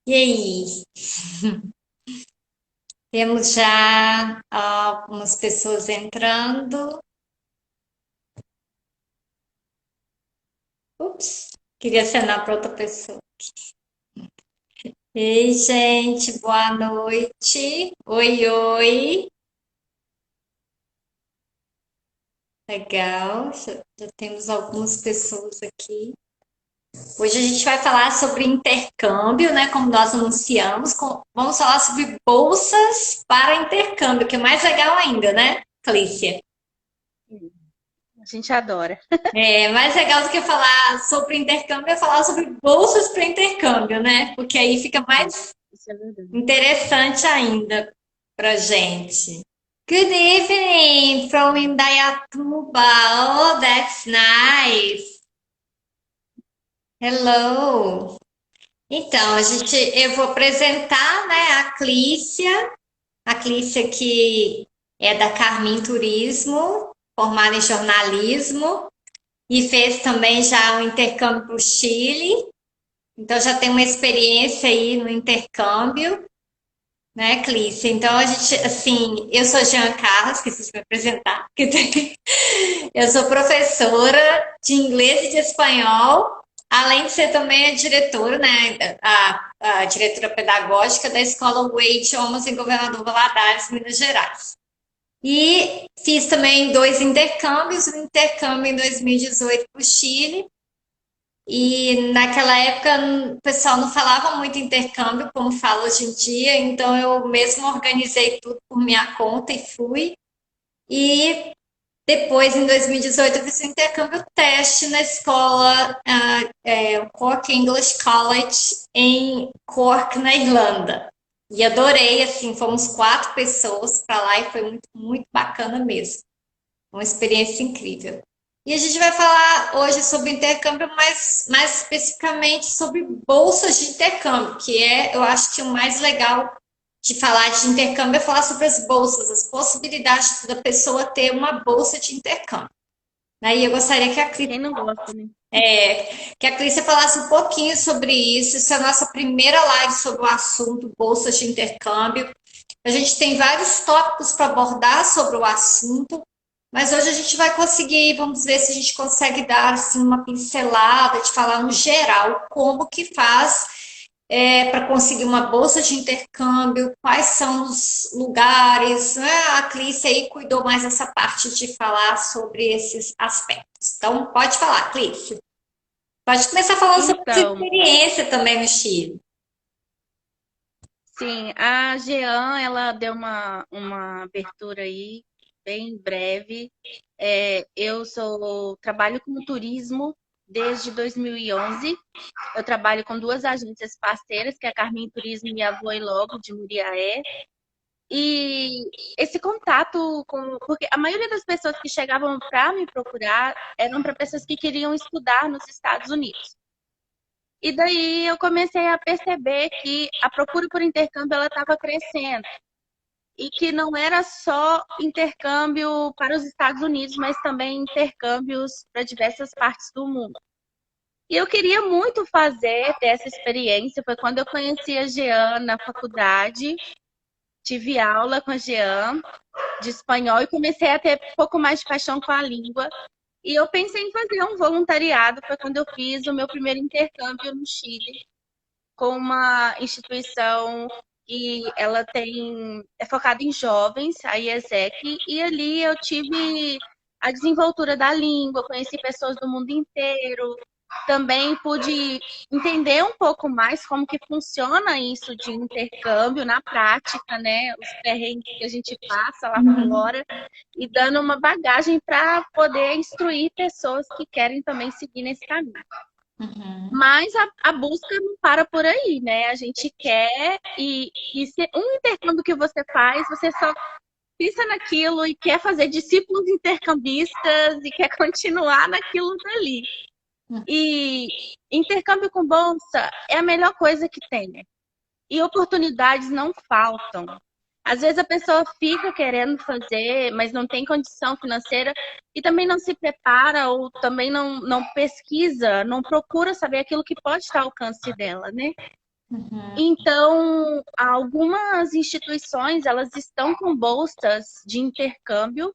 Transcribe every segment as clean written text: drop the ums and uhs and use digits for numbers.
E aí? Temos já algumas pessoas entrando. Ups, queria acenar para outra pessoa. Ei, gente, boa noite. Oi, oi. Legal, já temos algumas pessoas aqui. Hoje a gente vai falar sobre intercâmbio, né? Como nós anunciamos. Vamos falar sobre bolsas para intercâmbio, que é mais legal ainda, né, Clícia? A gente adora. É mais legal do que falar sobre intercâmbio é falar sobre bolsas para intercâmbio, né? Porque aí fica Sim, mais isso é verdade. interessante ainda para gente. Good evening from Indaiatuba. Oh, that's nice. Hello. Então, eu vou apresentar, né, a Clícia que é da Carmin Turismo, formada em jornalismo e fez também já um intercâmbio para o Chile. Então já tem uma experiência aí no intercâmbio, né, Clícia? Então a gente, assim, eu sou Jean Carlos, esqueci de me apresentar. Eu sou professora de inglês e de espanhol, além de ser também a diretora, né, a diretora pedagógica da Escola Way Idiomas em Governador Valadares, Minas Gerais. E fiz também dois intercâmbios, um intercâmbio em 2018 para o Chile. E naquela época o pessoal não falava muito intercâmbio como fala hoje em dia, então eu mesmo organizei tudo por minha conta e fui. E depois, em 2018, eu fiz um intercâmbio teste na escola o Cork English College em Cork, na Irlanda. E adorei, assim, fomos quatro pessoas para lá e foi muito, muito bacana mesmo. Uma experiência incrível. E a gente vai falar hoje sobre intercâmbio, mas mais especificamente sobre bolsas de intercâmbio, que é, eu acho que o mais legal de falar de intercâmbio é falar sobre as bolsas, as possibilidades da pessoa ter uma bolsa de intercâmbio. Aí eu gostaria Quem não gosta, né? que a Clícia falasse um pouquinho sobre isso. Essa é a nossa primeira live sobre o assunto bolsas de intercâmbio. A gente tem vários tópicos para abordar sobre o assunto, mas hoje a gente vai conseguir, vamos ver se a gente consegue dar assim, uma pincelada, de falar no geral como que faz para conseguir uma bolsa de intercâmbio, quais são os lugares, né? A Clícia aí cuidou mais dessa parte de falar sobre esses aspectos. Então, pode falar, Clícia. Pode começar falando sobre a sua Então, experiência também no Chile. sim, a Jean, ela deu uma abertura aí, bem breve. Trabalho com turismo desde 2011. Eu trabalho com duas agências parceiras, que é a Carmin Turismo e a Voe Logo, de Muriaé. E esse contato com... Porque a maioria das pessoas que chegavam para me procurar eram para pessoas que queriam estudar nos Estados Unidos. E daí eu comecei a perceber que a procura por intercâmbio ela estava crescendo e que não era só intercâmbio para os Estados Unidos, mas também intercâmbios para diversas partes do mundo. E eu queria muito ter essa experiência. Foi quando eu conheci a Jean na faculdade, tive aula com a Jean de espanhol e comecei a ter um pouco mais de paixão com a língua. E eu pensei em fazer um voluntariado, foi quando eu fiz o meu primeiro intercâmbio no Chile, com uma instituição que ela é focada em jovens, a IESEC, e ali eu tive a desenvoltura da língua, conheci pessoas do mundo inteiro, também pude entender um pouco mais como que funciona isso de intercâmbio na prática, né? Os perrengues que a gente passa lá Uhum. fora e dando uma bagagem para poder instruir pessoas que querem também seguir nesse caminho. Uhum. Mas a busca não para por aí, né? A gente quer e se um intercâmbio que você faz, você só pensa naquilo e quer fazer discípulos intercambistas e quer continuar naquilo dali. E intercâmbio com bolsa é a melhor coisa que tem. E oportunidades não faltam. Às vezes a pessoa fica querendo fazer, mas não tem condição financeira e também não se prepara ou também não pesquisa, não procura saber aquilo que pode estar ao alcance dela, né? Uhum. Então, algumas instituições, elas estão com bolsas de intercâmbio.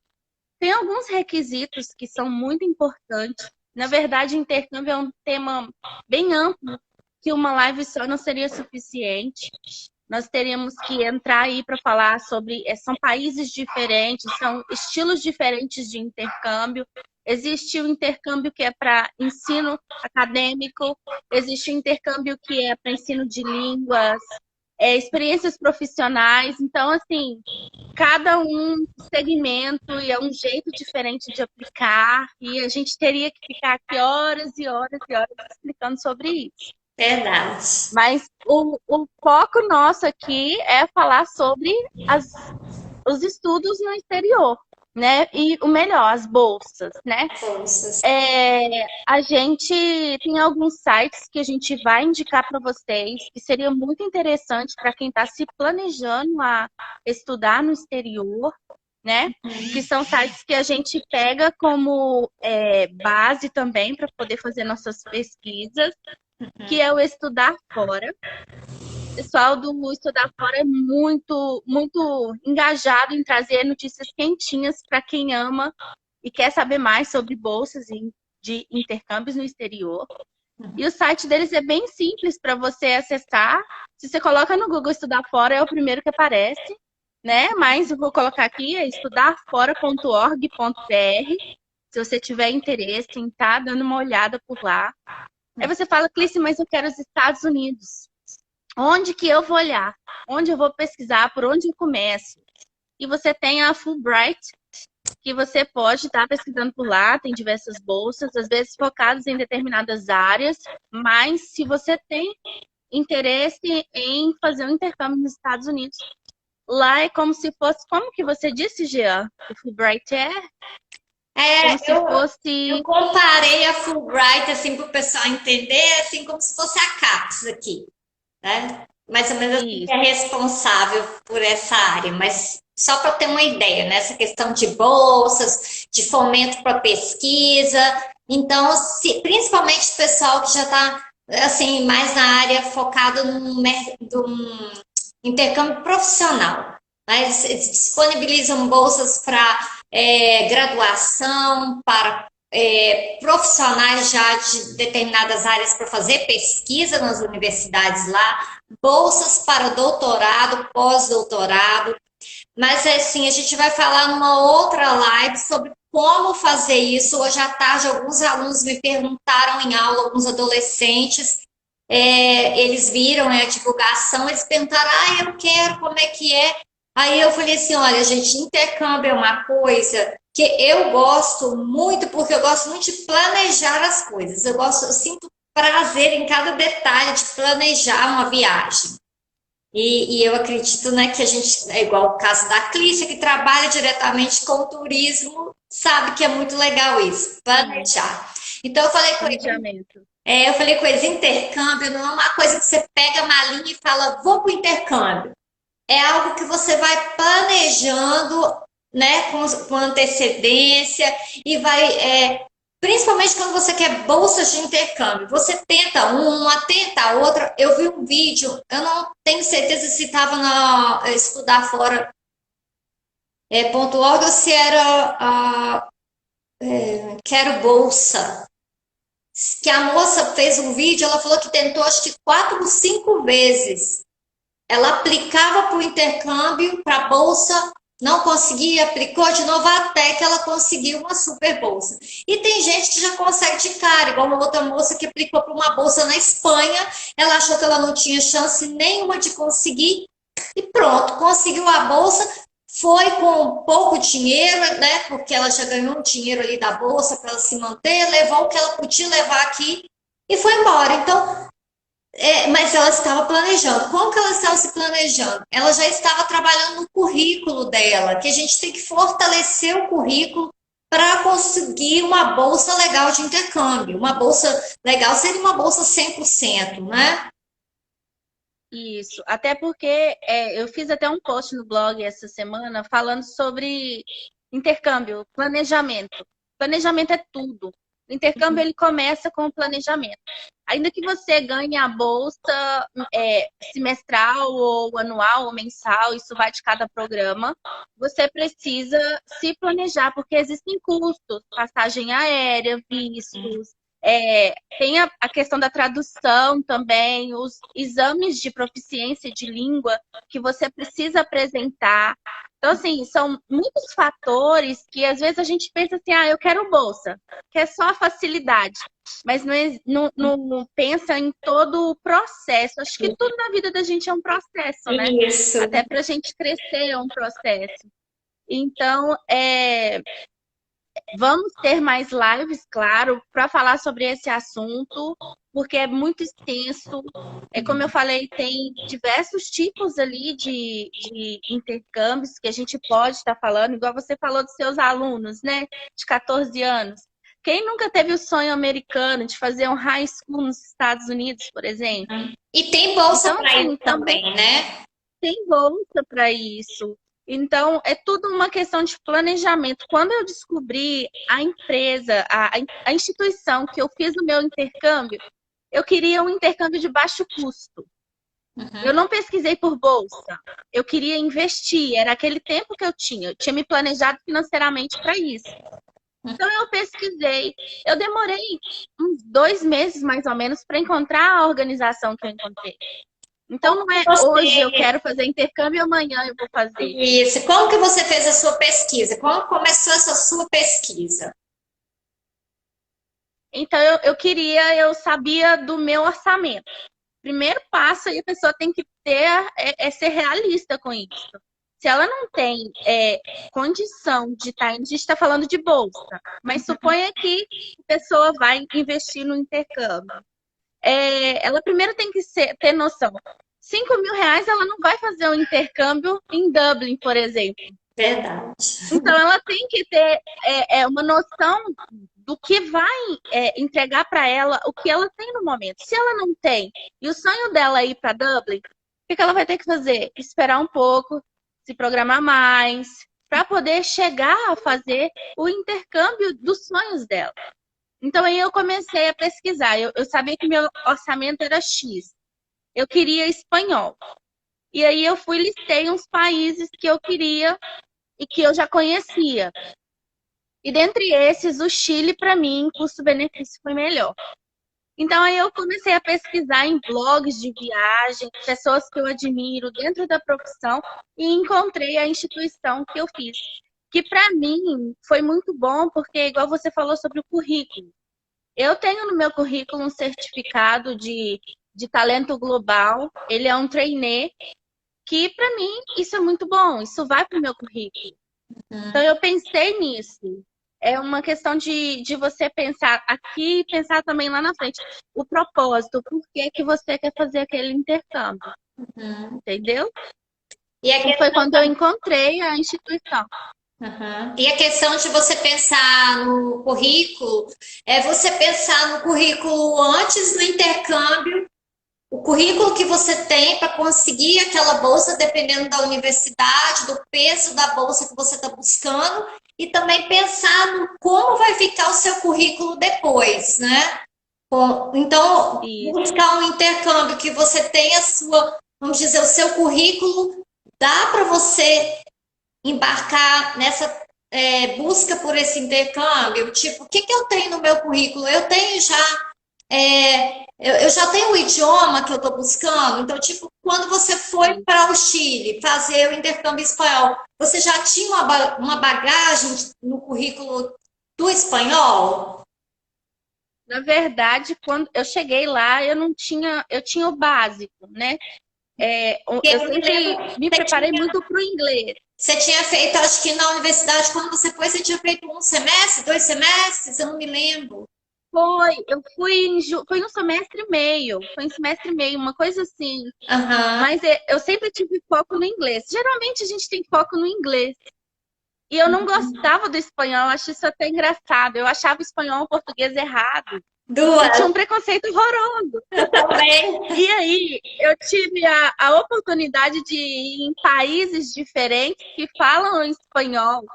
Tem alguns requisitos que são muito importantes. Na verdade, intercâmbio é um tema bem amplo, que uma live só não seria suficiente. Nós teríamos que entrar aí para falar sobre. São países diferentes, são estilos diferentes de intercâmbio. Existe o intercâmbio que é para ensino acadêmico, existe o intercâmbio que é para ensino de línguas, experiências profissionais. Então, assim, cada um segmento e é um jeito diferente de aplicar, e a gente teria que ficar aqui horas e horas e horas explicando sobre isso. Verdade. Mas o foco nosso aqui é falar sobre os estudos no exterior, né? E o melhor, as bolsas, né? Forças. A gente tem alguns sites que a gente vai indicar para vocês, que seria muito interessante para quem está se planejando a estudar no exterior, né? Que são sites que a gente pega como base também para poder fazer nossas pesquisas, que é o Estudar Fora. O pessoal do Estudar Fora é muito, muito engajado em trazer notícias quentinhas para quem ama e quer saber mais sobre bolsas de intercâmbios no exterior. E o site deles é bem simples para você acessar. Se você coloca no Google Estudar Fora, é o primeiro que aparece, né? Mas eu vou colocar aqui, é estudarfora.org.br. Se você tiver interesse em estar dando uma olhada por lá. Aí você fala, Clícia, mas eu quero os Estados Unidos. Onde que eu vou olhar? Onde eu vou pesquisar? Por onde eu começo? E você tem a Fulbright, que você pode estar pesquisando por lá, tem diversas bolsas, às vezes focadas em determinadas áreas, mas se você tem interesse em fazer um intercâmbio nos Estados Unidos, lá é como se fosse, como que você disse, Jean? O Fulbright é como se Eu fosse comparei a Fulbright, assim, para o pessoal entender, assim, como se fosse a CAPES aqui, né? Mais ou menos assim, que isso. é responsável por essa área, mas só para ter uma ideia, né? Essa questão de bolsas, de fomento para pesquisa. Então, principalmente o pessoal que já está, assim, mais na área focado num intercâmbio profissional. Mas disponibilizam bolsas para graduação, para profissionais já de determinadas áreas para fazer pesquisa nas universidades lá, bolsas para doutorado, pós-doutorado. Mas assim, a gente vai falar numa outra live sobre como fazer isso. Hoje à tarde, alguns alunos me perguntaram em aula, alguns adolescentes, eles viram a divulgação, eles perguntaram, eu quero, como é que é? Aí eu falei assim, olha, gente, intercâmbio é uma coisa que eu gosto muito, porque eu gosto muito de planejar as coisas. Eu sinto prazer em cada detalhe de planejar uma viagem. E eu acredito, né, que a gente, é igual o caso da Clícia, que trabalha diretamente com o turismo, sabe que é muito legal isso, Sim, planejar. Então planejamento. eu falei com eles, intercâmbio não é uma coisa que você pega a malinha e fala, vou para o intercâmbio. É algo que você vai planejando, né, com antecedência e vai, principalmente quando você quer bolsas de intercâmbio. Você tenta uma, tenta a outra. Eu vi um vídeo, eu não tenho certeza se estava na Estudar Fora .org ou se era Quero Bolsa. Que a moça fez um vídeo, ela falou que tentou acho que 4 ou 5 vezes. Ela aplicava para o intercâmbio, para a bolsa, não conseguia, aplicou de novo até que ela conseguiu uma super bolsa. E tem gente que já consegue de cara, igual uma outra moça que aplicou para uma bolsa na Espanha, ela achou que ela não tinha chance nenhuma de conseguir e pronto, conseguiu a bolsa, foi com pouco dinheiro, né? Porque ela já ganhou um dinheiro ali da bolsa para ela se manter, levou o que ela podia levar aqui e foi embora. Então, mas ela estava planejando. Como que ela estava se planejando? Ela já estava trabalhando no currículo dela, que a gente tem que fortalecer o currículo para conseguir uma bolsa legal de intercâmbio. Uma bolsa legal seria uma bolsa 100%, né? Isso, até porque eu fiz até um post no blog essa semana falando sobre intercâmbio, planejamento. Planejamento é tudo. O intercâmbio ele começa com o planejamento. Ainda que você ganhe a bolsa semestral ou anual ou mensal, isso vai de cada programa, você precisa se planejar, porque existem custos, passagem aérea, vistos, tem a questão da tradução também, os exames de proficiência de língua que você precisa apresentar. Então, assim, são muitos fatores que às vezes a gente pensa assim, eu quero bolsa, que é só a facilidade, mas não pensa em todo o processo. Acho que tudo na vida da gente é um processo, né? Isso. Até para a gente crescer é um processo. Então, vamos ter mais lives, claro, para falar sobre esse assunto, porque é muito extenso. Como eu falei, tem diversos tipos ali de intercâmbios que a gente pode estar falando, igual você falou dos seus alunos, né, de 14 anos. Quem nunca teve o sonho americano de fazer um high school nos Estados Unidos, por exemplo? E tem bolsa Então, para assim, isso também, né? tem bolsa para isso. Então, é tudo uma questão de planejamento. Quando eu descobri a empresa, a instituição que eu fiz o meu intercâmbio, eu queria um intercâmbio de baixo custo. Eu não pesquisei por bolsa. Eu queria investir. Era aquele tempo que eu tinha. Eu tinha me planejado financeiramente para isso. Então, eu pesquisei. Eu demorei uns 2 meses, mais ou menos, para encontrar a organização que eu encontrei. Então, não é hoje eu quero fazer intercâmbio e amanhã eu vou fazer. Isso. Como que você fez a sua pesquisa? Como começou essa sua pesquisa? Então, eu sabia do meu orçamento. Primeiro passo aí a pessoa tem que ser realista com isso. Se ela não tem condição de estar, a gente está falando de bolsa, mas suponha que a pessoa vai investir no intercâmbio. Ela primeiro tem que ter noção. 5 mil reais ela não vai fazer um intercâmbio em Dublin, por exemplo. Verdade. Então ela tem que ter uma noção do que vai entregar para ela o que ela tem no momento. Se ela não tem e o sonho dela é ir para Dublin, o que ela vai ter que fazer? Esperar um pouco, se programar mais, para poder chegar a fazer o intercâmbio dos sonhos dela. Então aí eu comecei a pesquisar. Eu sabia que meu orçamento era X. Eu queria espanhol. E aí eu listei uns países que eu queria e que eu já conhecia. E dentre esses, o Chile, para mim, custo-benefício foi melhor. Então aí eu comecei a pesquisar em blogs de viagem, pessoas que eu admiro dentro da profissão, e encontrei a instituição que eu fiz. Que para mim foi muito bom, porque igual você falou sobre o currículo. Eu tenho no meu currículo um certificado de talento global, ele é um trainee, que para mim isso é muito bom, isso vai para o meu currículo. Então eu pensei nisso. É uma questão de você pensar aqui e pensar também lá na frente. O propósito, por que você quer fazer aquele intercâmbio. Entendeu? E foi quando eu encontrei a instituição. E a questão de você pensar no currículo, é você pensar no currículo antes do intercâmbio, o currículo que você tem para conseguir aquela bolsa, dependendo da universidade, do peso da bolsa que você está buscando, e também pensar no como vai ficar o seu currículo depois, né? Então, buscar um intercâmbio que você tenha vamos dizer, o seu currículo, dá para você embarcar nessa busca por esse intercâmbio? Tipo, o que eu tenho no meu currículo? Eu tenho já eu já tenho o idioma que eu estou buscando, então, tipo, quando você foi para o Chile fazer o intercâmbio espanhol, você já tinha uma bagagem no currículo do espanhol? Na verdade, quando eu cheguei lá, eu tinha o básico, né? Eu sempre me preparei muito para o inglês. Você tinha feito, acho que na universidade, quando você foi, você tinha feito 1 semestre, 2 semestres? Eu não me lembro. Foi um semestre e meio. Foi um semestre e meio, uma coisa assim. Mas eu sempre tive foco no inglês. Geralmente a gente tem foco no inglês. E eu não gostava do espanhol, eu acho isso até engraçado. Eu achava o espanhol e o português errado. Eu tinha um preconceito horroroso. Eu também. E aí, eu tive a oportunidade de ir em países diferentes que falam espanhol.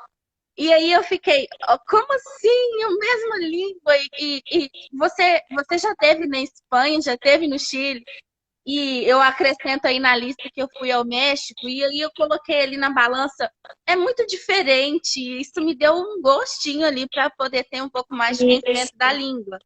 E aí eu fiquei, "Ó, como assim? A mesma língua? E você já teve na Espanha, já teve no Chile? E eu acrescento aí na lista que eu fui ao México, e aí eu coloquei ali na balança. É muito diferente. Isso me deu um gostinho ali para poder ter um pouco mais de conhecimento da língua.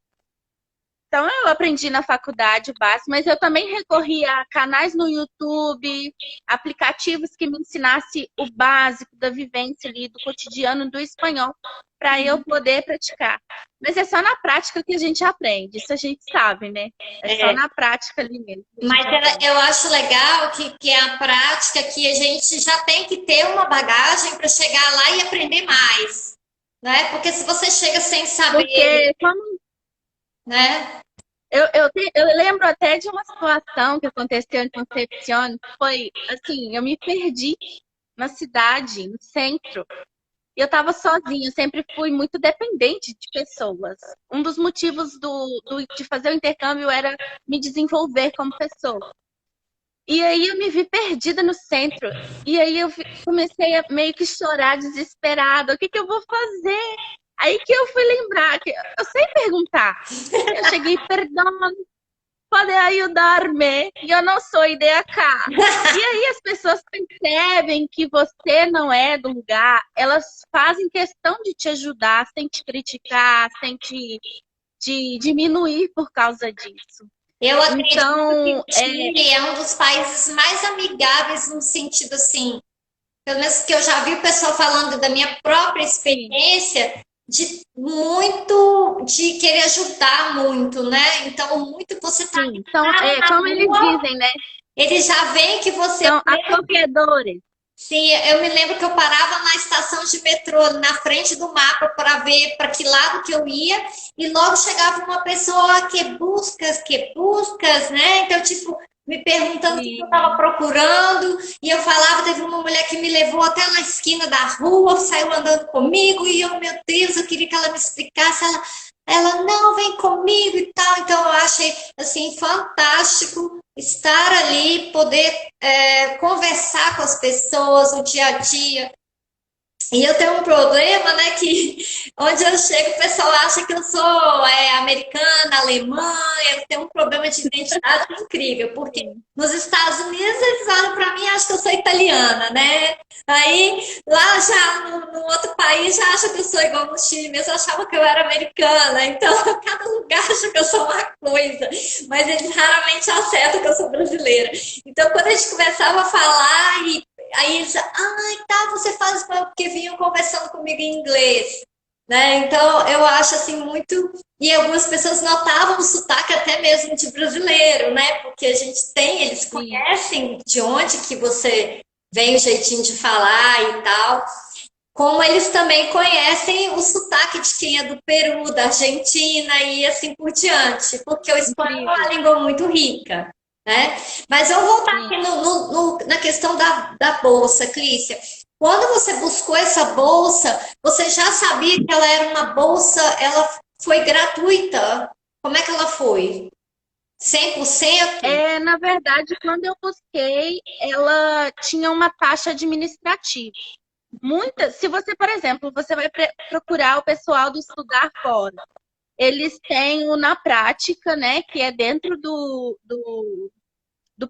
Então, eu aprendi na faculdade o básico, mas eu também recorri a canais no YouTube, aplicativos que me ensinassem o básico da vivência ali, do cotidiano do espanhol, para eu poder praticar. Mas é só na prática que a gente aprende, isso a gente sabe, né? É só na prática ali mesmo. Mas eu acho legal que é a prática que a gente já tem que ter uma bagagem para chegar lá e aprender mais, né? Porque se você chega sem saber, porque como né? eu lembro até de uma situação que aconteceu em Concepción, que foi assim, eu me perdi na cidade, no centro. E eu estava sozinha, eu sempre fui muito dependente de pessoas. Um dos motivos de fazer o intercâmbio era me desenvolver como pessoa. E aí eu me vi perdida no centro. E aí eu comecei a meio que chorar desesperada. O que que eu vou fazer? Aí que eu fui lembrar que eu sei perguntar. Eu cheguei, perdão, pode ajudar-me? Eu não sou IDK. E aí as pessoas percebem que você não é do lugar, elas fazem questão de te ajudar, sem te criticar, sem te diminuir por causa disso. Eu acredito Então, que o Chile é um dos países mais amigáveis no sentido assim, pelo menos que eu já vi o pessoal falando da minha própria experiência, de querer ajudar muito, né? Então, muito você tá sim, então, como eles dizem, né? eles já veem que você são acolhedores. Sim, eu me lembro que eu parava na estação de metrô, na frente do mapa, para ver para que lado que eu ia, e logo chegava uma pessoa que buscas, né? Então, tipo, me perguntando o que eu estava procurando, e eu falava, teve uma mulher que me levou até na esquina da rua, saiu andando comigo, e eu, meu Deus, eu queria que ela me explicasse, ela não, vem comigo e tal, então eu achei, assim, fantástico estar ali, poder conversar com as pessoas, o dia a dia. E eu tenho um problema, né, que onde eu chego o pessoal acha que eu sou americana, alemã, eu tenho um problema de identidade incrível, porque nos Estados Unidos eles olham para mim e acham que eu sou italiana, né? Aí lá já no outro país já acham que eu sou igual no Chile, mesmo achava que eu era americana, então cada lugar acha que eu sou uma coisa, mas eles raramente acertam que eu sou brasileira. Então quando a gente começava a falar aí eles, tá, você faz porque vinham conversando comigo em inglês, né? Então eu acho assim muito. E algumas pessoas notavam o sotaque até mesmo de brasileiro, né? Porque a gente tem, eles conhecem de onde que você vem, o jeitinho de falar e tal. Como eles também conhecem o sotaque de quem é do Peru, da Argentina e assim por diante, porque o espanhol é uma língua muito rica. Né? Mas eu vou voltar aqui na questão da bolsa, Clícia. Quando você buscou essa bolsa, você já sabia que ela era uma bolsa, ela foi gratuita? Como é que ela foi? 100%? Na verdade, quando eu busquei, ela tinha uma taxa administrativa. Se você, por exemplo, você vai procurar o pessoal do Estudar Fora, eles têm o Na Prática, né, que é dentro do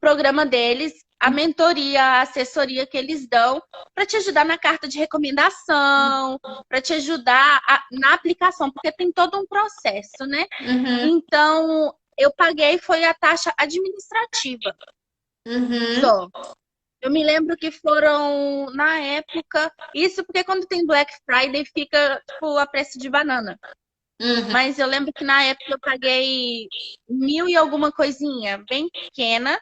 programa deles, a mentoria, a assessoria que eles dão para te ajudar na carta de recomendação, para te ajudar na aplicação, porque tem todo um processo, né? Então, eu paguei foi a taxa administrativa. Só. Eu me lembro que foram, na época, isso porque quando tem Black Friday fica tipo a preço de banana. Mas eu lembro que na época eu paguei 1.000 e alguma coisinha, bem pequena.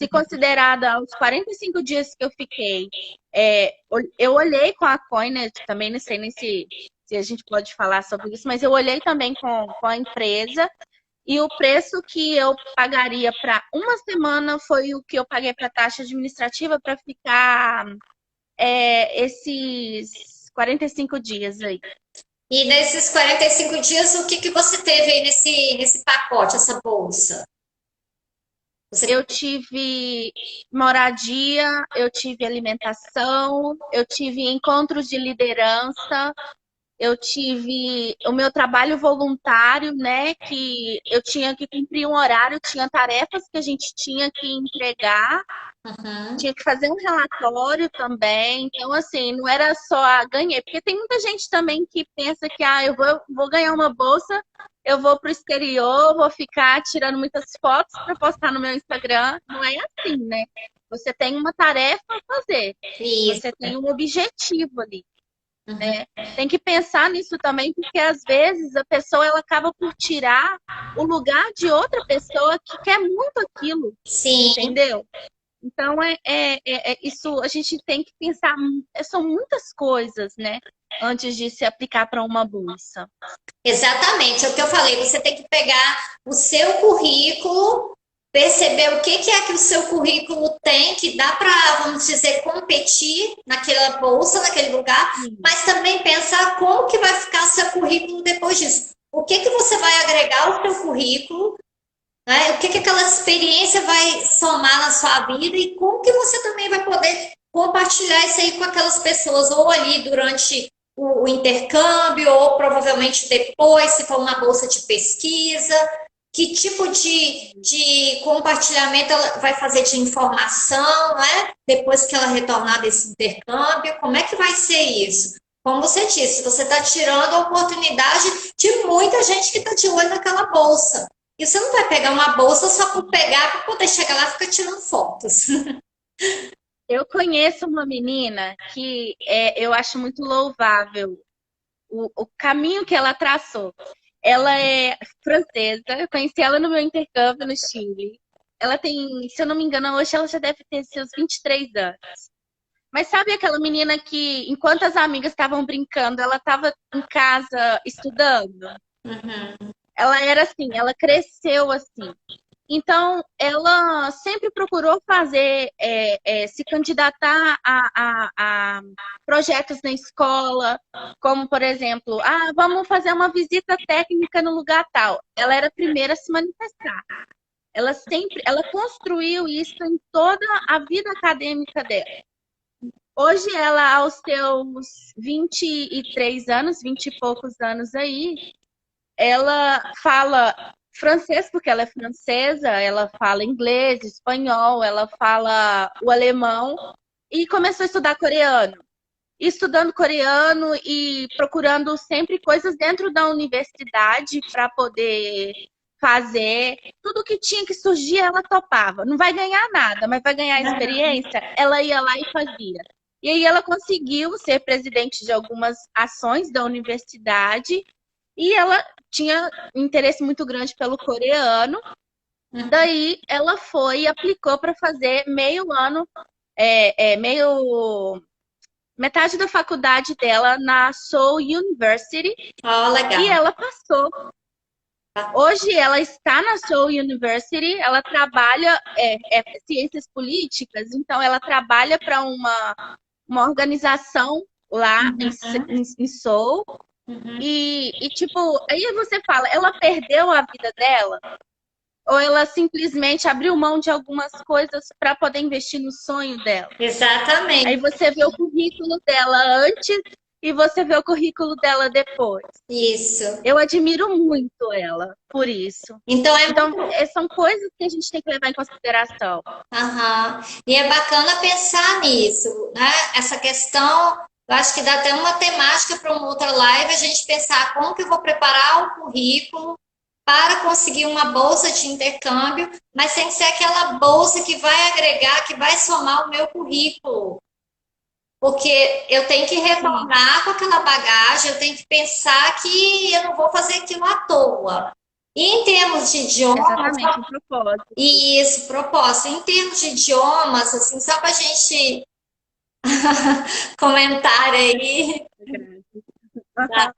Se considerada aos 45 dias que eu fiquei, eu olhei com a Coined, também não sei nem se a gente pode falar sobre isso, mas eu olhei também com a empresa e o preço que eu pagaria para uma semana foi o que eu paguei para taxa administrativa para ficar esses 45 dias aí. E nesses 45 dias, o que você teve aí nesse pacote, essa bolsa? Eu tive moradia, eu tive alimentação, eu tive encontros de liderança, eu tive o meu trabalho voluntário, né? Que eu tinha que cumprir um horário, tinha tarefas que a gente tinha que entregar, Uhum. tinha que fazer um relatório também. Então, assim, não era só ganhei, porque tem muita gente também que pensa que eu vou ganhar uma bolsa, eu vou para o exterior, vou ficar tirando muitas fotos para postar no meu Instagram. Não é assim, né? Você tem uma tarefa a fazer, você Isso. tem um objetivo ali. Uhum. Né? Tem que pensar nisso também, porque às vezes a pessoa ela acaba por tirar o lugar de outra pessoa que quer muito aquilo, Sim, entendeu? Então isso a gente tem que pensar, são muitas coisas, né? Antes de se aplicar para uma bolsa. exatamente. É o que eu falei. Você tem que pegar o seu currículo, perceber o que é que o seu currículo tem, que dá para, vamos dizer, competir naquela bolsa, naquele lugar, Sim, mas também pensar como que vai ficar seu currículo depois disso. O que você vai agregar ao seu currículo, né? O que aquela experiência vai somar na sua vida e como que você também vai poder compartilhar isso aí com aquelas pessoas, ou ali durante o intercâmbio, ou provavelmente depois, se for uma bolsa de pesquisa, que tipo de compartilhamento ela vai fazer de informação, né? Depois que ela retornar desse intercâmbio, como é que vai ser isso? Como você disse, você está tirando a oportunidade de muita gente que está de olho naquela bolsa. E você não vai pegar uma bolsa só por pegar para poder chegar lá e ficar tirando fotos. eu conheço uma menina que eu acho muito louvável o caminho que ela traçou. Ela é francesa, eu conheci ela no meu intercâmbio no Chile. Ela tem, se eu não me engano, hoje ela já deve ter seus 23 anos. Mas sabe aquela menina que, enquanto as amigas estavam brincando, ela estava em casa estudando? Uhum. Ela era assim, ela cresceu assim. Então, ela sempre procurou fazer, se candidatar a projetos na escola, como, por exemplo, vamos fazer uma visita técnica no lugar tal. Ela era a primeira a se manifestar. Ela construiu isso em toda a vida acadêmica dela. Hoje, ela, aos seus 23 anos, 20 e poucos anos aí, ela fala francês porque ela é francesa, ela fala inglês, espanhol, ela fala o alemão e começou a estudar coreano. Estudando coreano e procurando sempre coisas dentro da universidade para poder fazer. Tudo que tinha que surgir, ela topava. Não vai ganhar nada, mas vai ganhar experiência. Ela ia lá e fazia. E aí ela conseguiu ser presidente de algumas ações da universidade e ela tinha um interesse muito grande pelo coreano. Daí ela foi e aplicou para fazer meio ano, metade da faculdade dela na Seoul University Ó, e legal. ela passou. Hoje ela está na Seoul University, ela trabalha ciências políticas, então ela trabalha para uma organização lá em Seoul. Uhum. Tipo, aí você fala, ela perdeu a vida dela? Ou ela simplesmente abriu mão de algumas coisas para poder investir no sonho dela? Aí Exatamente. você vê o currículo dela antes e você vê o currículo dela depois. Isso. Eu admiro muito ela por isso. Então é Então, muito. são coisas que a gente tem que levar em consideração. Aham. E é bacana pensar nisso, né? Essa questão, eu acho que dá até uma temática para uma outra live, a gente pensar como que eu vou preparar o currículo para conseguir uma bolsa de intercâmbio, mas tem que ser aquela bolsa que vai agregar, que vai somar o meu currículo. Porque eu tenho que Sim, retornar com aquela bagagem, eu tenho que pensar que eu não vou fazer aquilo à toa. E em termos de idiomas, exatamente, um propósito. isso, propósito. Em termos de idiomas, assim, só para a gente comentar aí. Tá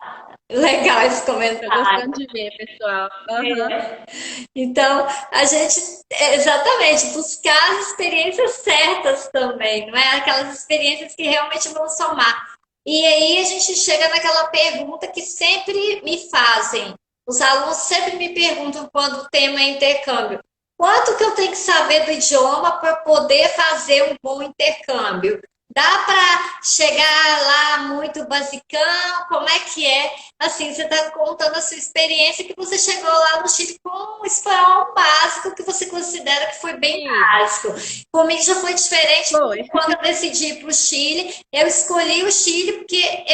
legal esse Tô comentário. gostando de ver, pessoal. Aham. Então, a gente, exatamente, buscar as experiências certas também, não é? Aquelas experiências que realmente vão somar. E aí a gente chega naquela pergunta que sempre me fazem. Os alunos sempre me perguntam quando o tema é intercâmbio. quanto que eu tenho que saber do idioma para poder fazer um bom intercâmbio? Dá para chegar lá muito basicão? Como é que é? Assim, você está contando a sua experiência que você chegou lá no Chile com um espanhol básico que você considera que foi bem Sim, básico. Comigo já foi diferente, porque foi. quando eu decidi ir para o Chile, eu escolhi o Chile porque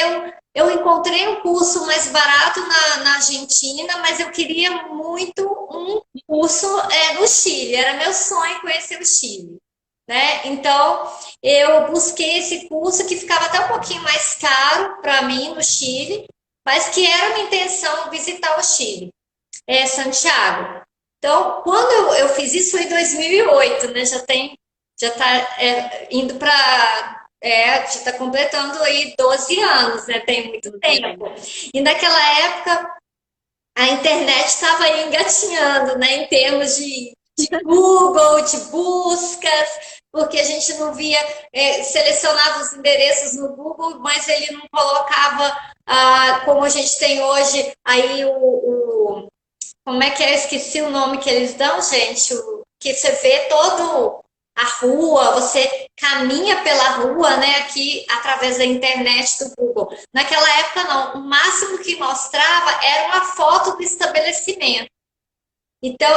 eu encontrei um curso mais barato na Argentina, mas eu queria muito um curso no Chile. Era meu sonho conhecer o Chile, né? Então, eu busquei esse curso que ficava até um pouquinho mais caro para mim no Chile, mas que era minha intenção visitar o Chile, Santiago. Então, quando eu fiz isso foi em 2008, né? Já está indo para já está completando aí 12 anos, né? Tem muito tempo. E naquela época a internet estava aí engatinhando, né? Em termos de Google, de buscas, porque a gente não via, selecionava os endereços no Google, mas ele não colocava, como a gente tem hoje, aí como é que é? Eu esqueci o nome que eles dão, gente, que você vê todo a rua, você caminha pela rua, né, aqui através da internet do Google. Naquela época, não. O máximo que mostrava era uma foto do estabelecimento. Então,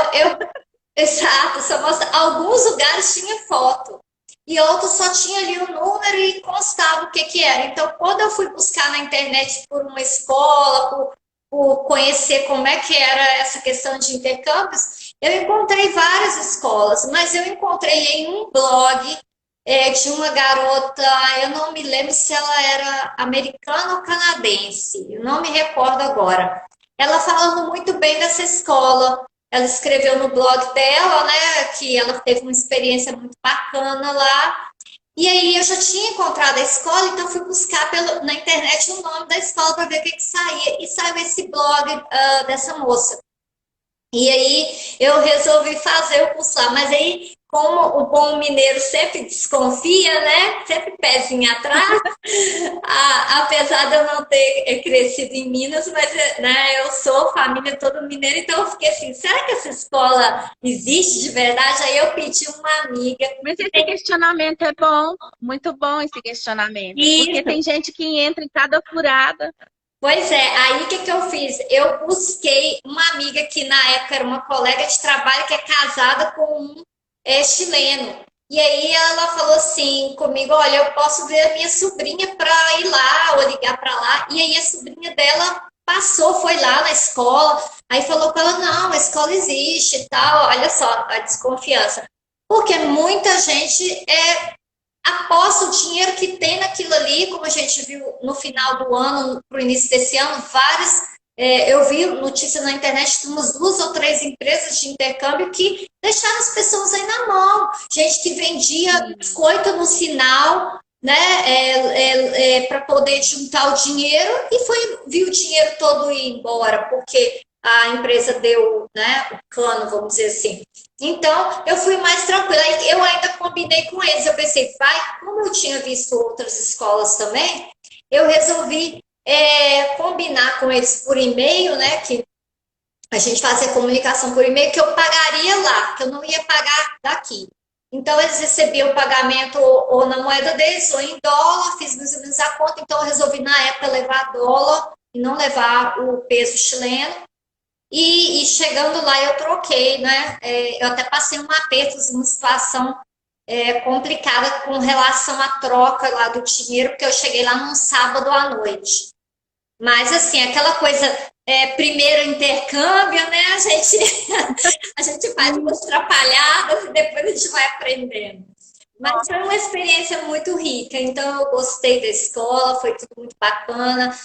exato, só mostra, alguns lugares tinha foto e outros só tinha ali o número e constava o que que era. Então, quando eu fui buscar na internet por uma escola, por conhecer como é que era essa questão de intercâmbios, eu encontrei várias escolas, mas eu encontrei em um blog de uma garota, eu não me lembro se ela era americana ou canadense, eu não me recordo agora. Ela falando muito bem dessa escola, ela escreveu no blog dela, né, que ela teve uma experiência muito bacana lá. E aí eu já tinha encontrado a escola, então fui buscar na internet o nome da escola para ver o que, que saía. E saiu esse blog dessa moça. E aí eu resolvi fazer o curso lá, mas aí, como o bom mineiro sempre desconfia, né? Sempre pezinho atrás, apesar de eu não ter crescido em Minas, mas né, eu sou família toda mineira, então eu fiquei assim, será que essa escola existe de verdade? Aí eu pedi uma amiga. Mas esse questionamento é bom, muito bom esse questionamento. Porque Isso. tem gente que entra em cada furada. Pois é, aí o que, que eu fiz? Eu busquei uma amiga que na época era uma colega de trabalho que é casada com um chileno. E aí ela falou assim comigo, olha, eu posso ver a minha sobrinha para ir lá ou ligar para lá. E aí a sobrinha dela passou, foi lá na escola, aí falou com ela, não, a escola existe e tal. Olha só a desconfiança. Porque muita gente aposta o dinheiro que tem naquilo ali, como a gente viu no final do ano, para o início desse ano, várias. Eu vi notícia na internet de umas 2 ou 3 empresas de intercâmbio que deixaram as pessoas aí na mão. Gente que vendia biscoito no sinal, né, para poder juntar o dinheiro e viu o dinheiro todo ir embora, porque a empresa deu, né, o cano, vamos dizer assim. Então, eu fui mais tranquila. Eu ainda combinei com eles. Eu pensei, como eu tinha visto outras escolas também, eu resolvi combinar com eles por e-mail, né? Que a gente fazia comunicação por e-mail, que eu pagaria lá, que eu não ia pagar daqui. Então, eles recebiam o pagamento ou na moeda deles ou em dólar, fiz mais ou menos a conta. Então, eu resolvi, na época, levar dólar e não levar o peso chileno. E chegando lá eu troquei, né? Eu até passei um aperto, uma situação complicada com relação à troca lá do dinheiro, porque eu cheguei lá num sábado à noite. Mas assim, aquela coisa, primeiro intercâmbio, né? A gente faz umas atrapalhadas e depois a gente vai aprendendo. Mas foi uma experiência muito rica, então eu gostei da escola, foi tudo muito bacana.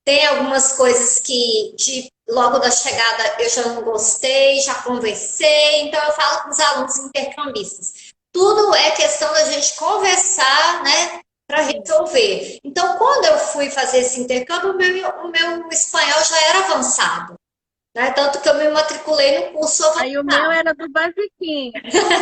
Tem algumas coisas que logo da chegada eu já não gostei, já conversei, então eu falo com os alunos intercambistas. Tudo é questão da gente conversar, né, para resolver. Então, quando eu fui fazer esse intercâmbio, o meu espanhol já era avançado. Né? Tanto que eu me matriculei no curso Aí o meu avançado. era do Basiquinho.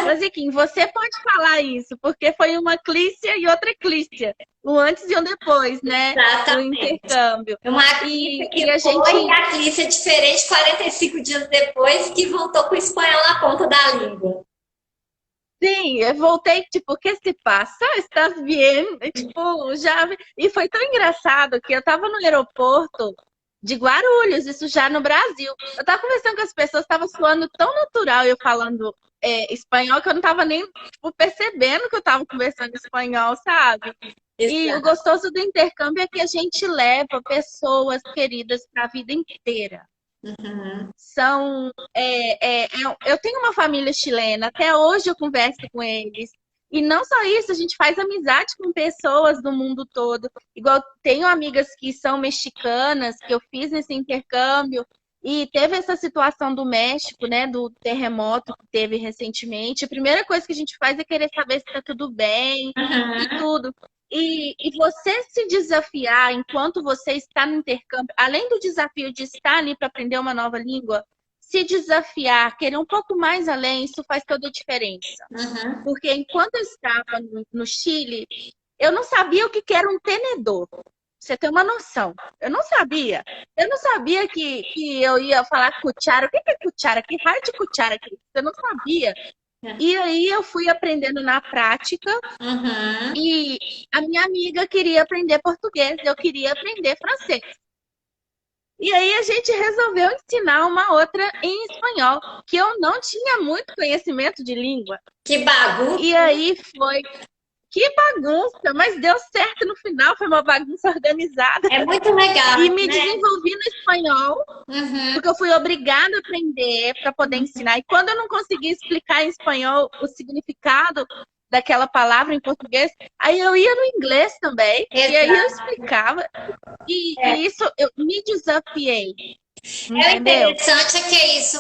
Basiquinho, você pode falar isso, porque foi uma Clícia e outra Clícia. Um antes e um depois, né? Do Exatamente. intercâmbio. Uma E, Clícia e que a foi e gente, a Clícia diferente 45 dias depois que voltou com o espanhol na ponta da língua. sim, eu voltei, tipo, o que se passa? Estás bien? E, tipo, já. E foi tão engraçado que eu tava no aeroporto de Guarulhos, isso já no Brasil. Eu tava conversando com as pessoas, tava soando tão natural eu falando espanhol que eu não tava nem, tipo, percebendo que eu tava conversando espanhol, sabe? E o Exato. gostoso do intercâmbio é que a gente leva pessoas queridas para a vida inteira. Uhum. São, eu tenho uma família chilena, até hoje eu converso com eles. E não só isso, a gente faz amizade com pessoas do mundo todo. Igual tenho amigas que são mexicanas, que eu fiz nesse intercâmbio, e teve essa situação do México, né, do terremoto que teve recentemente. A primeira coisa que a gente faz é querer saber se está tudo bem e Uhum. tudo. E você se desafiar enquanto você está no intercâmbio, além do desafio de estar ali para aprender uma nova língua, se desafiar, querer um pouco mais além, isso faz toda a diferença. Uhum. Porque enquanto eu estava no Chile, eu não sabia o que era um tenedor. Pra você ter uma noção. Eu não sabia. Eu não sabia que eu ia falar cuchara. O que é cuchara? Que raio de cuchara aqui? Eu não sabia. E aí eu fui aprendendo na prática Uhum. e a minha amiga queria aprender português, eu queria aprender francês. E aí a gente resolveu ensinar uma outra em espanhol, que eu não tinha muito conhecimento de língua. Que bagunça. E aí foi, que bagunça, mas deu certo no final, foi uma bagunça organizada. É muito legal, E me né? desenvolvi no espanhol, Uhum. porque eu fui obrigada a aprender para poder ensinar. E quando eu não conseguia explicar em espanhol o significado daquela palavra em português, aí eu ia no inglês também, e aí eu Exato. explicava. E isso eu me desafiei, É o entendeu? interessante é que é isso,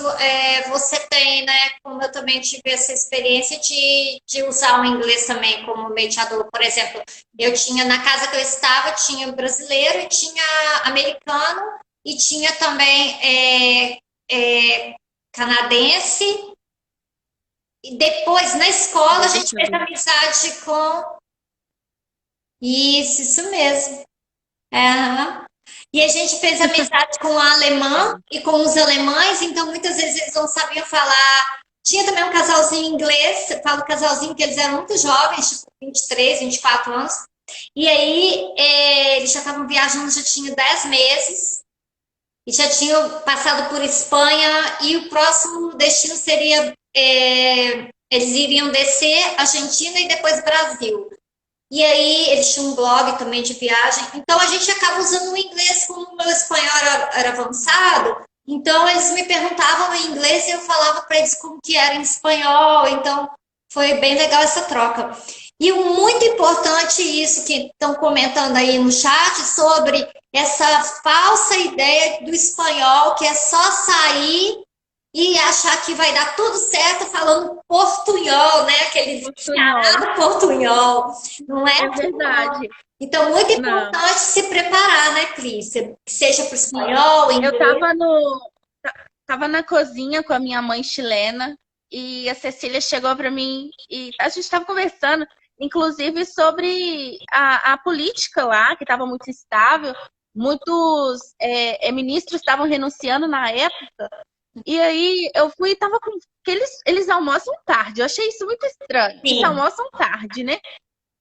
você tem, né, como eu também tive essa experiência de usar o inglês também como mediador. Por exemplo, eu tinha, na casa que eu estava, tinha brasileiro e tinha americano e tinha também canadense. E depois, na escola, a gente fez Americano. amizade com... Isso mesmo. Aham. E a gente fez amizade com a alemã e com os alemães, então muitas vezes eles não sabiam falar. Tinha também um casalzinho inglês, eu falo casalzinho porque eles eram muito jovens, tipo 23, 24 anos. E aí eles já estavam viajando, já tinha 10 meses, e já tinham passado por Espanha, e o próximo destino seria. Eles iriam descer Argentina e depois Brasil. E aí eles tinham um blog também de viagem. Então a gente acaba usando o inglês, como o meu espanhol era avançado. Então eles me perguntavam em inglês e eu falava para eles como que era em espanhol. Então foi bem legal essa troca. E o muito importante isso que estão comentando aí no chat sobre essa falsa ideia do espanhol, que é só sair e achar que vai dar tudo certo falando portunhol, né? Aquele Portunhol. descarado portunhol. Não é É assim, não. verdade. Então, muito Não. importante se preparar, né, Clícia? Que seja para o Sim. espanhol, Eu inglês. tava na cozinha com a minha mãe chilena e a Cecília chegou para mim e a gente estava conversando, inclusive sobre a política lá, que estava muito instável. Muitos ministros estavam renunciando na época. E aí eu fui e tava com. Que eles almoçam tarde. Eu achei isso muito estranho. Eles Sim. almoçam tarde, né?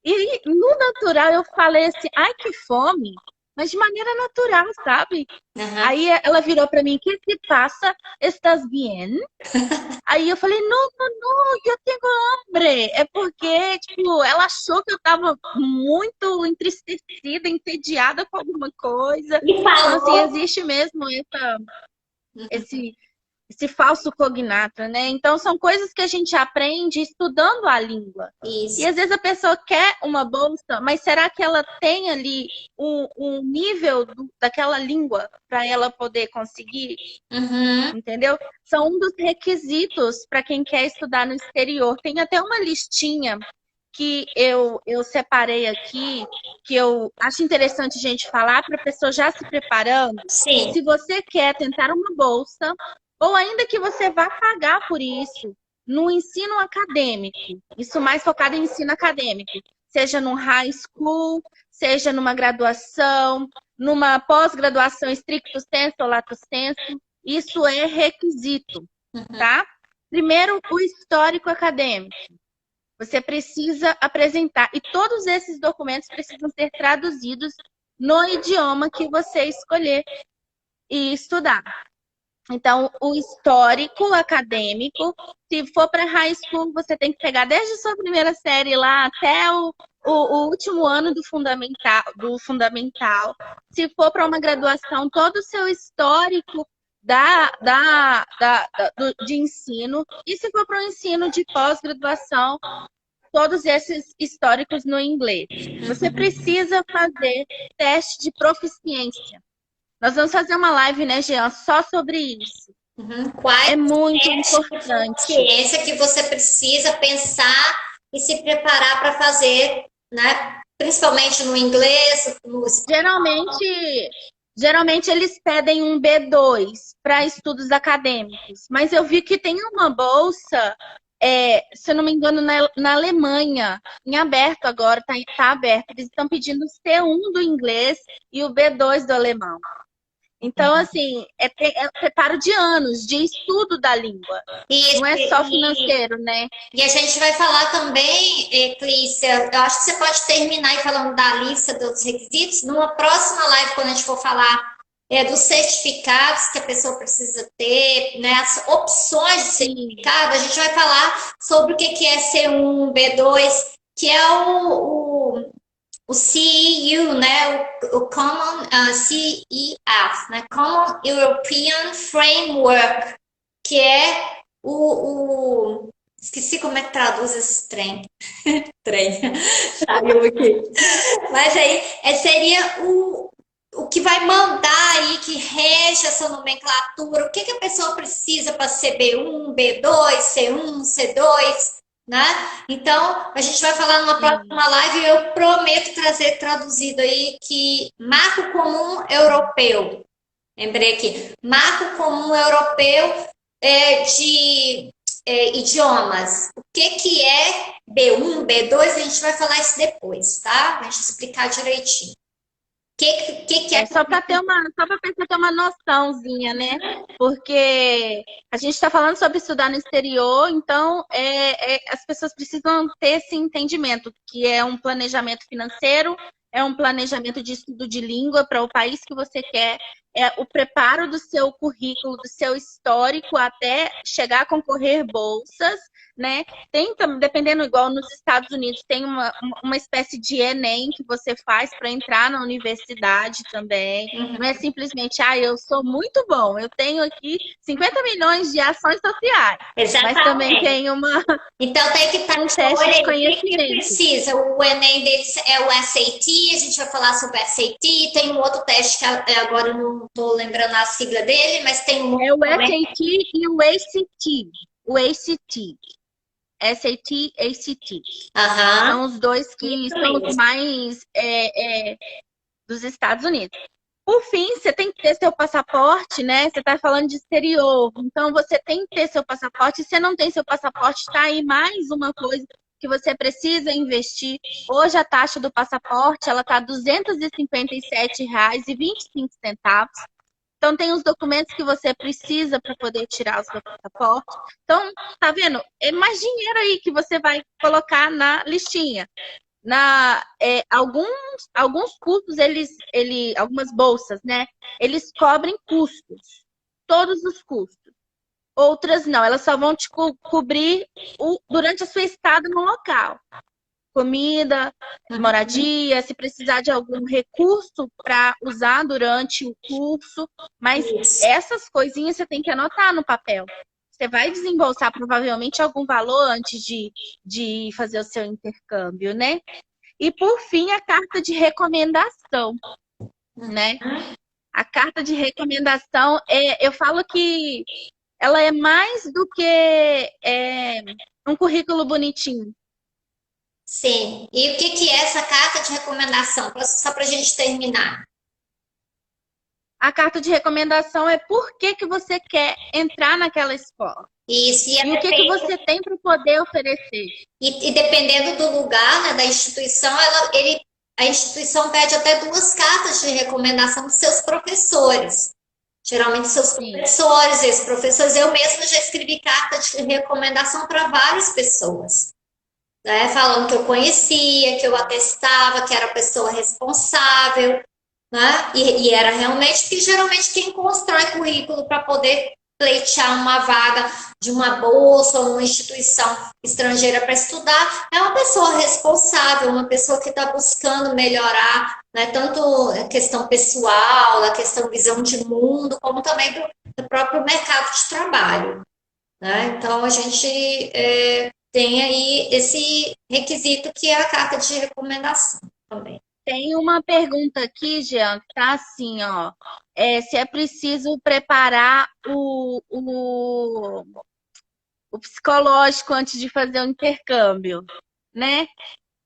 E no natural eu falei assim, ai, que fome, mas de maneira natural, sabe? Uhum. Aí ela virou pra mim, que se passa? ¿Estás bien? Aí eu falei, não, não, não, eu tenho hambre. É porque, tipo, ela achou que eu tava muito entristecida, entediada com alguma coisa. E Então, assim, falou existe mesmo esse, esse falso cognata, né? Então, são coisas que a gente aprende estudando a língua. E isso. às vezes a pessoa quer uma bolsa, mas será que ela tem ali um nível daquela língua para ela poder conseguir? Uhum. Entendeu? São um dos requisitos para quem quer estudar no exterior. Tem até uma listinha que eu separei aqui, que eu acho interessante a gente falar para a pessoa já se preparando. Sim. Se você quer tentar uma bolsa, ou ainda que você vá pagar por isso, no ensino acadêmico, isso mais focado em ensino acadêmico, seja no high school, seja numa graduação, numa pós-graduação stricto sensu ou lato sensu, isso é requisito, tá? Primeiro, o histórico acadêmico. Você precisa apresentar, e todos esses documentos precisam ser traduzidos no idioma que você escolher e estudar. Então, o histórico acadêmico, se for para high school, você tem que pegar desde a sua primeira série lá até o último ano do fundamental. Se for para uma graduação, todo o seu histórico de ensino. E se for para um ensino de pós-graduação, todos esses históricos no inglês. Você precisa fazer teste de proficiência. Nós vamos fazer uma live, né, Jean, só sobre isso. Quais é muito importante. Ciência que você precisa pensar e se preparar para fazer, né? Principalmente no inglês. Geralmente eles pedem um B2 para estudos acadêmicos, mas eu vi que tem uma bolsa, se eu não me engano, na Alemanha, em aberto agora, tá aberto. Eles estão pedindo o C1 do inglês e o B2 do alemão. Então, assim, é preparo de anos, de estudo da língua. Não é só financeiro, né? E a gente vai falar também, Clícia, eu acho que você pode terminar aí falando da lista dos requisitos. Numa próxima live, quando a gente for falar dos certificados que a pessoa precisa ter, né, as opções de certificado, a gente vai falar sobre o que é C1, B2, que é o CEU, né? O Common CEF, né? Common European Framework, que é esqueci como é que traduz esse trem. Trem. Saiu aqui. Mas aí seria o que vai mandar aí, que rege essa nomenclatura, o que a pessoa precisa para ser B1, B2, C1, C2, né? Então, a gente vai falar numa próxima live e eu prometo trazer traduzido aí que marco comum europeu. Lembrei aqui. Marco comum europeu de idiomas. O que é B1, B2? A gente vai falar isso depois, tá? A gente explicar direitinho. Que é? Só para a pessoa ter uma noçãozinha, né? Porque a gente está falando sobre estudar no exterior, então as pessoas precisam ter esse entendimento, que é um planejamento financeiro, é um planejamento de estudo de língua para o país que você quer, é o preparo do seu currículo, do seu histórico até chegar a concorrer bolsas, né? Tem, dependendo, igual nos Estados Unidos, tem uma espécie de Enem que você faz para entrar na universidade também. Não é simplesmente, eu sou muito bom, eu tenho aqui 50 milhões de ações sociais. Exatamente. Mas também tem Então tem que estar um teste de conhecimento. Que precisa. O Enem deles é o SAT, a gente vai falar sobre o SAT, tem um outro teste que agora eu não estou lembrando a sigla dele, mas tem um outro. É o SAT e o ACT. O ACT. SAT, ACT. São os dois que são os mais dos Estados Unidos. Por fim, você tem que ter seu passaporte, né? Você está falando de exterior. Então, você tem que ter seu passaporte. Se você não tem seu passaporte, está aí mais uma coisa que você precisa investir. Hoje, a taxa do passaporte, ela está R$ 257,25. Então, tem os documentos que você precisa para poder tirar o seu passaporte. Então, tá vendo? É mais dinheiro aí que você vai colocar na listinha. Alguns cursos, algumas bolsas, né? Eles cobrem custos. Todos os custos. Outras não, elas só vão te cobrir durante a sua estada no local. Comida, moradia, se precisar de algum recurso para usar durante o curso. Mas essas coisinhas você tem que anotar no papel. Você vai desembolsar provavelmente algum valor antes de fazer o seu intercâmbio, né? E por fim, a carta de recomendação, né? A carta de recomendação, eu falo que ela é mais do que um currículo bonitinho. Sim. E o que que é essa carta de recomendação? Só para a gente terminar. A carta de recomendação é por que que você quer entrar naquela escola Isso, e o que que você tem para poder oferecer. e dependendo do lugar, né, da instituição, a instituição pede até duas cartas de recomendação dos seus professores. Geralmente seus Sim. professores, ex-professores. Eu mesma já escrevi carta de recomendação para várias pessoas, né? Falando que eu conhecia, que eu atestava, que era a pessoa responsável, né? E era realmente, porque geralmente quem constrói currículo para poder pleitear uma vaga de uma bolsa ou uma instituição estrangeira para estudar é uma pessoa responsável, uma pessoa que está buscando melhorar, né, tanto a questão pessoal, a questão visão de mundo, como também do próprio mercado de trabalho. Né? Então a gente tem aí esse requisito que é a carta de recomendação também. Tem uma pergunta aqui, Jean, que tá assim, ó. Se é preciso preparar o psicológico antes de fazer o intercâmbio, né?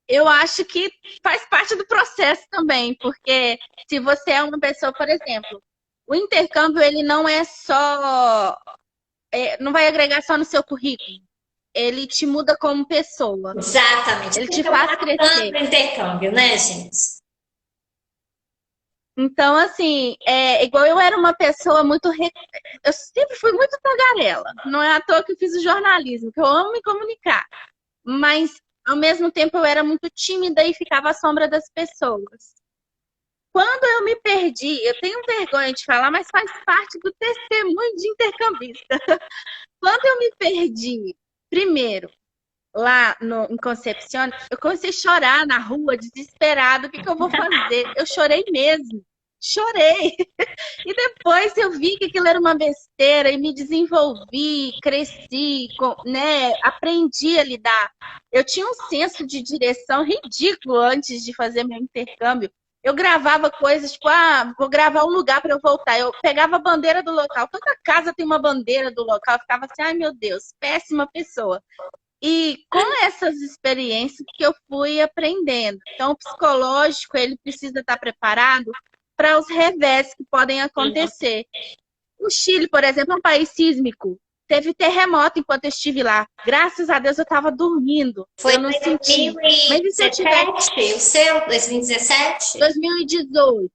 Eu acho que faz parte do processo também, porque se você é uma pessoa, por exemplo, o intercâmbio ele não é só, não vai agregar só no seu currículo. Ele te muda como pessoa. Exatamente. Ele te faz crescer. Intercâmbio, né, gente? Então, assim, igual eu era uma pessoa muito. Eu sempre fui muito tagarela. Não é à toa que eu fiz o jornalismo, que eu amo me comunicar. Mas, ao mesmo tempo, eu era muito tímida e ficava à sombra das pessoas. Quando eu me perdi, eu tenho vergonha de falar, mas faz parte do testemunho de intercambista. Quando eu me perdi, primeiro, lá em Concepción, eu comecei a chorar na rua, desesperada. O que eu vou fazer? Eu chorei mesmo. Chorei. E depois eu vi que aquilo era uma besteira e me desenvolvi, cresci, né? Aprendi a lidar. Eu tinha um senso de direção ridículo antes de fazer meu intercâmbio. Eu gravava coisas, tipo, vou gravar um lugar para eu voltar. Eu pegava a bandeira do local. Toda casa tem uma bandeira do local. Eu ficava assim, ai meu Deus, péssima pessoa. E com essas experiências que eu fui aprendendo. Então, o psicológico, ele precisa estar preparado para os revés que podem acontecer. O Chile, por exemplo, é um país sísmico. Teve terremoto enquanto eu estive lá. Graças a Deus eu estava dormindo. Foi eu não senti. Mas e se eu tivesse... o seu, 2017? 2018.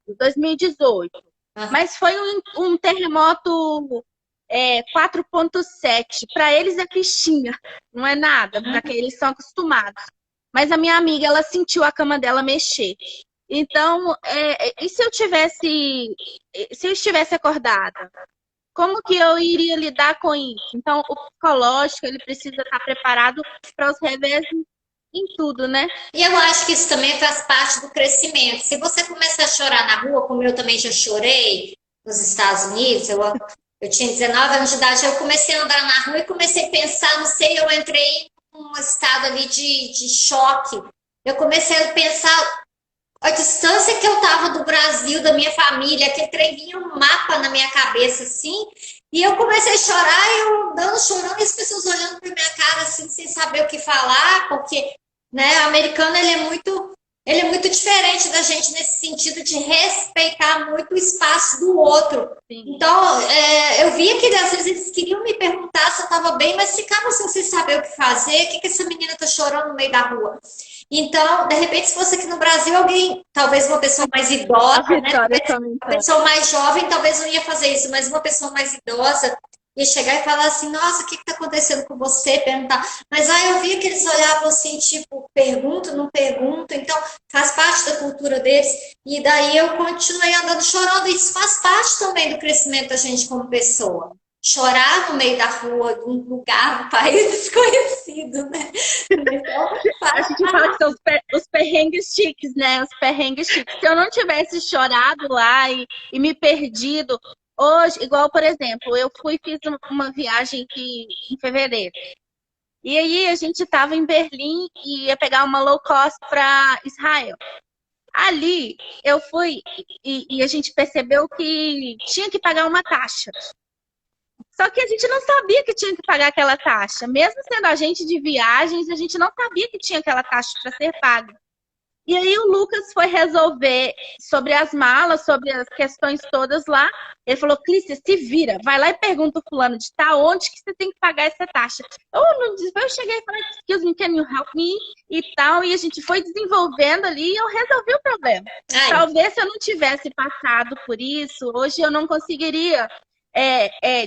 Mas foi um terremoto 4,7. Para eles é fichinha, não é nada, porque eles são acostumados. Mas a minha amiga, ela sentiu a cama dela mexer. Então, e se eu estivesse acordada? Como que eu iria lidar com isso? Então, o psicológico, ele precisa estar preparado para os revés em tudo, né? E eu acho que isso também faz parte do crescimento. Se você começar a chorar na rua, como eu também já chorei nos Estados Unidos, eu tinha 19 anos de idade, eu comecei a andar na rua e comecei a pensar, não sei, eu entrei num estado ali de choque. Eu comecei a pensar a distância que eu estava do Brasil, da minha família, aquele trem vinha um mapa na minha cabeça, assim, e eu comecei a chorar, eu andando, chorando, e as pessoas olhando para minha cara, assim, sem saber o que falar, porque, né, o americano, ele é muito diferente da gente nesse sentido de respeitar muito o espaço do outro. Sim. Então, eu via que às vezes eles queriam me perguntar se eu estava bem, mas ficavam sem saber o que fazer, o que essa menina está chorando no meio da rua. Então, de repente, se fosse aqui no Brasil, alguém, talvez uma pessoa mais idosa, né? Uma pessoa mais jovem, talvez não ia fazer isso, mas uma pessoa mais idosa ia chegar e falar assim, nossa, o que está acontecendo com você? Perguntar. Mas aí eu via que eles olhavam assim, tipo, pergunto, não pergunto, então faz parte da cultura deles. E daí eu continuei andando chorando, e isso faz parte também do crescimento da gente como pessoa. Chorar no meio da rua, num lugar, um país desconhecido, né? Então, a gente fala que são os perrengues chiques, né? Os perrengues chiques. Se eu não tivesse chorado lá e me perdido, hoje, igual, por exemplo, eu fiz uma viagem aqui em fevereiro. E aí a gente estava em Berlim e ia pegar uma low cost para Israel. Ali eu fui e a gente percebeu que tinha que pagar uma taxa. Só que a gente não sabia que tinha que pagar aquela taxa. Mesmo sendo agente de viagens, a gente não sabia que tinha aquela taxa para ser paga. E aí o Lucas foi resolver sobre as malas, sobre as questões todas lá. Ele falou, Clícia, se vira, vai lá e pergunta o fulano de tal, onde que você tem que pagar essa taxa. Eu cheguei e falei, excuse me, can you help me? E tal, e a gente foi desenvolvendo ali e eu resolvi o problema. Ai, Talvez se eu não tivesse passado por isso, hoje eu não conseguiria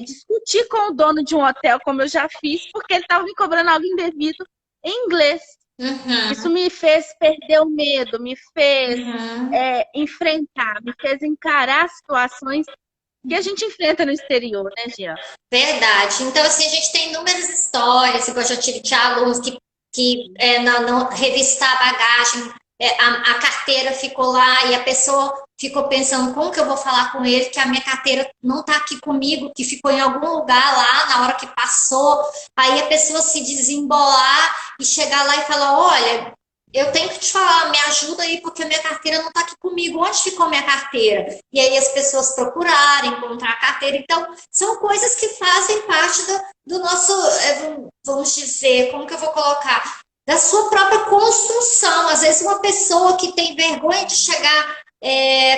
discutir com o dono de um hotel, como eu já fiz, porque ele estava me cobrando algo indevido em inglês. Isso uhum, me fez perder o medo, me fez uhum. enfrentar, me fez encarar situações que a gente enfrenta no exterior, né, Gia? Verdade. Então, assim, a gente tem inúmeras histórias, igual eu já tive de alunos que não revistar a bagagem, a carteira ficou lá e a pessoa ficou pensando como que eu vou falar com ele, que a minha carteira não está aqui comigo, que ficou em algum lugar lá na hora que passou. Aí a pessoa se desembolar e chegar lá e falar, olha, eu tenho que te falar, me ajuda aí, porque a minha carteira não está aqui comigo. Onde ficou minha carteira? E aí as pessoas procurarem, encontrar a carteira. Então, são coisas que fazem parte do nosso, vamos dizer, como que eu vou colocar? Da sua própria construção. Às vezes, uma pessoa que tem vergonha de chegar.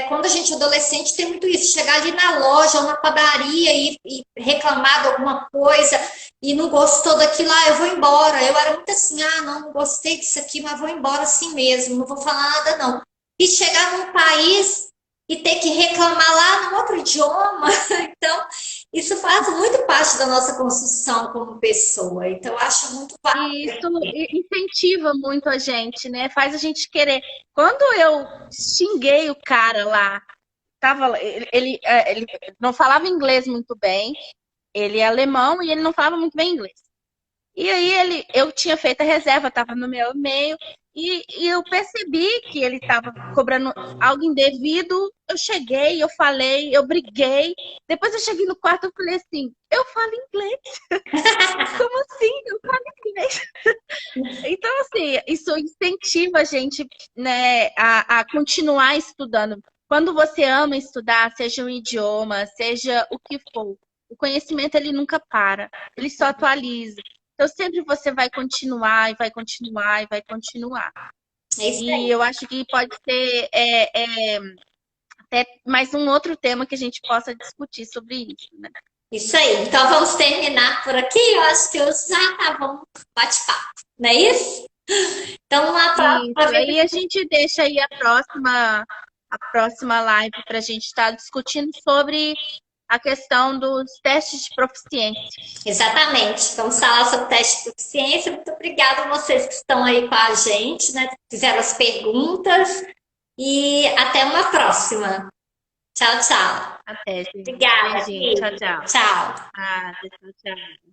Quando a gente é adolescente, tem muito isso, chegar ali na loja ou na padaria e reclamar de alguma coisa e não gostou daquilo, eu vou embora. Eu era muito assim, não gostei disso aqui, mas vou embora assim mesmo, não vou falar nada não. E chegar num país e ter que reclamar lá no outro idioma, então isso faz muito parte da nossa construção como pessoa. Então eu acho muito E válido. isso incentiva muito a gente, né? Faz a gente querer. Quando eu xinguei o cara lá, ele não falava inglês muito bem, ele é alemão e ele não falava muito bem inglês. E aí eu tinha feito a reserva, estava no meu e-mail, e eu percebi que ele estava cobrando algo indevido. Eu cheguei, eu falei, eu briguei. Depois eu cheguei no quarto e falei assim, eu falo inglês. Como assim? Eu falo inglês. Então, assim, isso incentiva a gente, né, a continuar estudando. Quando você ama estudar, seja um idioma, seja o que for, o conhecimento ele nunca para, ele só atualiza. Então, sempre você vai continuar e vai continuar e vai continuar. É isso E aí. eu acho que pode ser até mais um outro tema que a gente possa discutir sobre isso, né? Isso aí. Então vamos terminar por aqui. Eu acho que hoje já tá bom bate-papo, não é isso? Então, uma Isso. próxima Aí a gente deixa aí a próxima live para a gente estar discutindo sobre a questão dos testes de proficiência. exatamente. Vamos falar sobre o teste de proficiência. Muito obrigada a vocês que estão aí com a gente, né? Fizeram as perguntas. E até uma próxima. Tchau, tchau. Até, gente. Obrigada. Beijinho. Tchau, tchau. Tchau. Ah, tchau, tchau.